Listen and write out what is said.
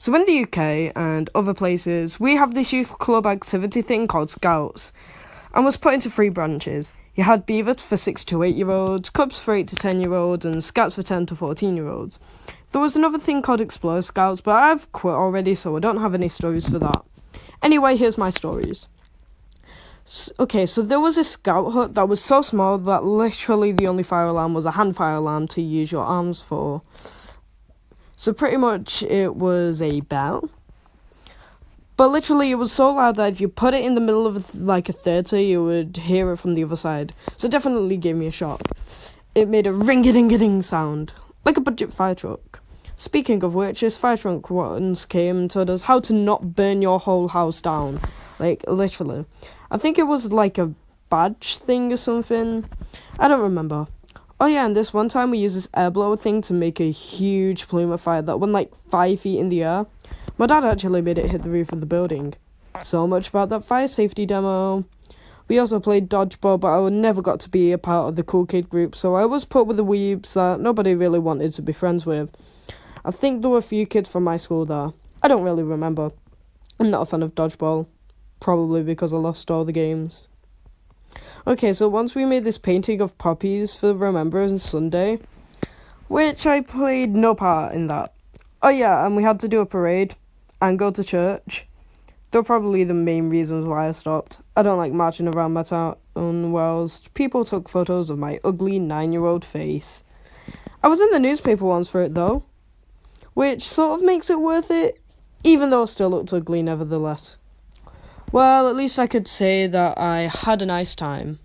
So in the UK and other places, we have this youth club activity thing called Scouts, and was put into three branches. You had Beaver for 6 to 8 year olds, Cubs for 8 to 10 year olds, and Scouts for 10 to 14 year olds. There was another thing called Explore Scouts, but I've quit already, so I don't have any stories for that. Anyway, here's my stories. So there was a scout hut that was so small that literally the only fire alarm was a hand fire alarm to use your arms for. So pretty much it was a bell. But literally it was so loud that if you put it in the middle of like a theatre, you would hear it from the other side. So it definitely gave me a shock. It made a ring-a-ding-a-ding sound, like a budget fire truck. Speaking of which, this fire truck once came and told us how to not burn your whole house down. Like, literally. I think it was like a badge thing or something. I don't remember. Oh yeah, and this one time we used this air blower thing to make a huge plume of fire that went like 5 feet in the air. My dad actually made it hit the roof of the building. So much about that fire safety demo. We also played dodgeball, but I never got to be a part of the cool kid group, so I was put with the weebs that nobody really wanted to be friends with. I think there were a few kids from my school there. I don't really remember. I'm not a fan of dodgeball. Probably because I lost all the games. Okay, so once we made this painting of poppies for Remembrance Sunday, which I played no part in that. Oh yeah, and we had to do a parade and go to church. They're probably the main reasons why I stopped. I don't like marching around my town whilst people took photos of my ugly 9-year-old face. I was in the newspaper once for it though, which sort of makes it worth it, even though it still looked ugly nevertheless. Well, at least I could say that I had a nice time.